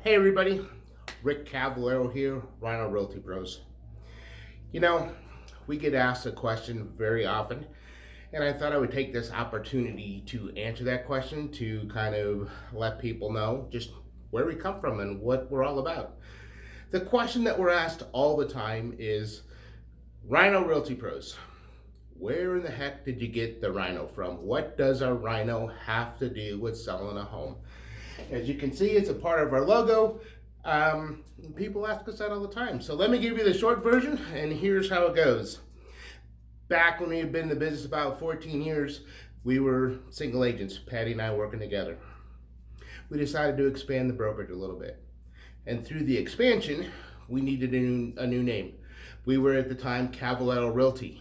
Hey everybody, Rick Cavallaro here, Rhino Realty Pros. You know, we get asked a question very often, and I thought I would take this opportunity to answer that question to kind of let people know just where we come from and what we're all about. The question that we're asked all the time is, Rhino Realty Pros, where in the heck did you get the Rhino from? What does a Rhino have to do with selling a home? As you can see, it's a part of our logo. People ask us that all the time. So let me give you the short version, and here's how it goes. Back when we had been in the business about 14 years, we were single agents, Patty and I working together. We decided to expand the brokerage a little bit. And through the expansion, we needed a new name. We were at the time Cavallaro Realty.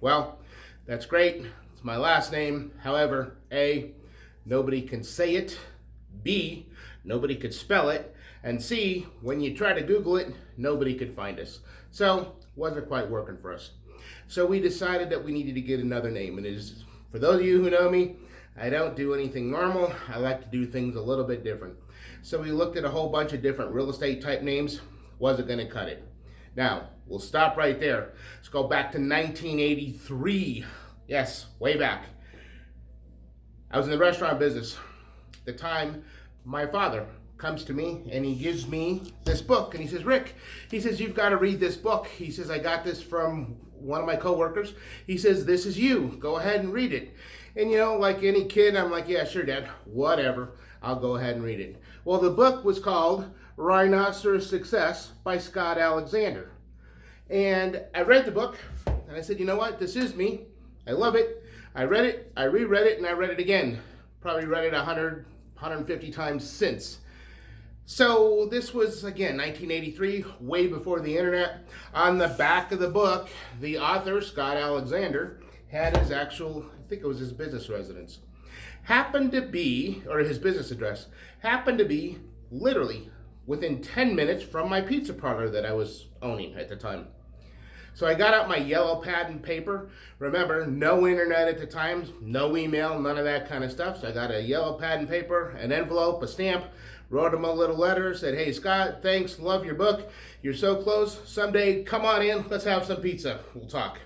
Well, that's great. It's my last name. However, A, nobody can say it. B, nobody could spell it. And C, when you try to Google it, nobody could find us. So, wasn't quite working for us. So we decided that we needed to get another name. And it is, for those of you who know me, I don't do anything normal. I like to do things a little bit different. So we looked at a whole bunch of different real estate type names. Wasn't going to cut it. Now, we'll stop right there. Let's go back to 1983. Yes, way back. I was in the restaurant business. At the time, my father comes to me and he gives me this book and he says, Rick, he says, you've got to read this book. He says, I got this from one of my coworkers. He says, this is you. Go ahead and read it. And you know, like any kid, I'm like, yeah, sure, Dad, whatever. I'll go ahead and read it. Well, the book was called Rhinoceros Success by Scott Alexander. And I read the book and I said, you know what? This is me. I love it. I read it, I reread it, and I read it again. Probably read it 150 times since. So this was, again, 1983, way before the internet. On the back of the book, the author, Scott Alexander, had his actual, I think it was his business residence. Happened to be, or his business address, happened to be literally within 10 minutes from my pizza parlor that I was owning at the time. So I got out my yellow pad and paper. Remember, no internet at the time, no email, none of that kind of stuff. So I got a yellow pad and paper, an envelope, a stamp, wrote him a little letter, said, hey, Scott, thanks, love your book. You're so close. Someday, come on in, let's have some pizza. We'll talk.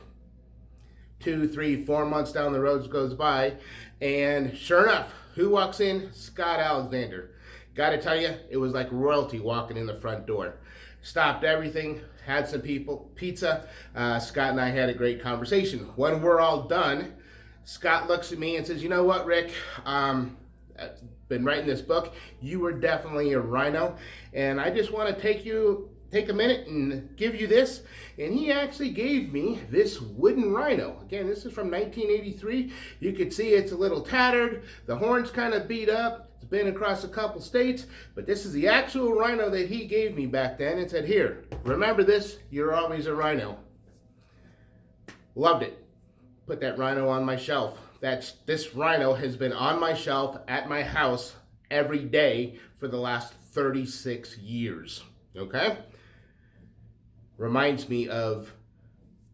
2, 3, 4 months down the road goes by, and sure enough, who walks in? Scott Alexander. Got to tell you, it was like royalty walking in the front door. Stopped everything, had some pizza. Scott and I had a great conversation. When we're all done, Scott looks at me and says, you know what, Rick? I've been writing this book. You were definitely a rhino. And I just want to take a minute and give you this. And he actually gave me this wooden rhino. Again, this is from 1983. You can see it's a little tattered. The horn's kind of beat up. It's been across a couple states, but this is the actual rhino that he gave me back then and said, here, remember this, you're always a rhino. Loved it. Put that rhino on my shelf. This rhino has been on my shelf at my house every day for the last 36 years, okay? Reminds me of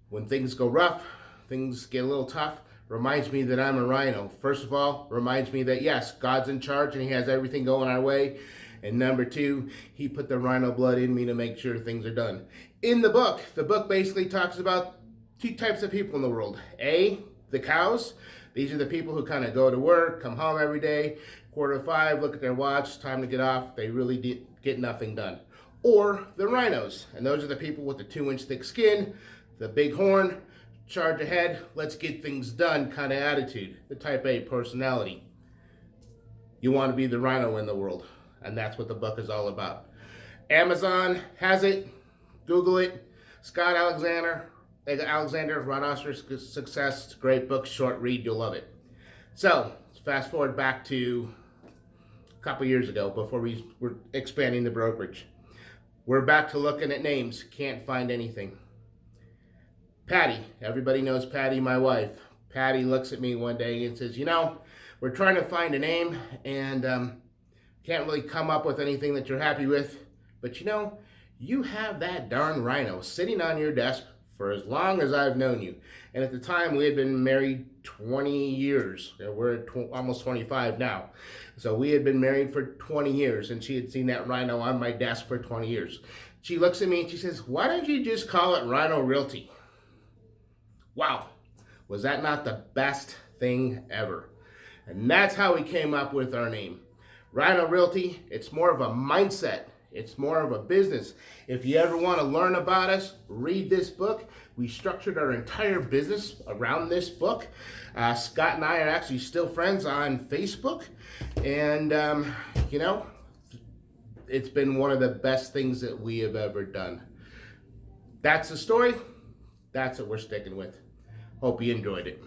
when things go rough, things get a little tough, reminds me that I'm a rhino. First of all, reminds me that yes, God's in charge and he has everything going our way. And number 2, he put the rhino blood in me to make sure things are done. In the book basically talks about 2 types of people in the world. A, the cows. These are the people who kind of go to work, come home every day, 4:45, look at their watch, time to get off. They really get nothing done. Or the rhinos. And those are the people with the 2-inch thick skin, the big horn, charge ahead, let's get things done kind of attitude, the type A personality. You want to be the rhino in the world, and that's what the book is all about. Amazon has it, Google it, Scott Alexander, Rhinoceros Success. It's a great book, short read, you'll love it. So, let's fast forward back to a couple years ago before we were expanding the brokerage. We're back to looking at names, can't find anything. Patty, everybody knows Patty, my wife. Patty looks at me one day and says, you know, we're trying to find a name and can't really come up with anything that you're happy with. But you know, you have that darn rhino sitting on your desk for as long as I've known you. And at the time, we had been married 20 years. We're at almost 25 now. So we had been married for 20 years, and she had seen that Rhino on my desk for 20 years. She looks at me and she says, "Why don't you just call it Rhino Realty?" Wow, was that not the best thing ever? And that's how we came up with our name. Rhino Realty, it's more of a mindset. It's more of a business. If you ever want to learn about us, read this book. We structured our entire business around this book. Scott and I are actually still friends on Facebook. And, it's been one of the best things that we have ever done. That's the story. That's what we're sticking with. Hope you enjoyed it.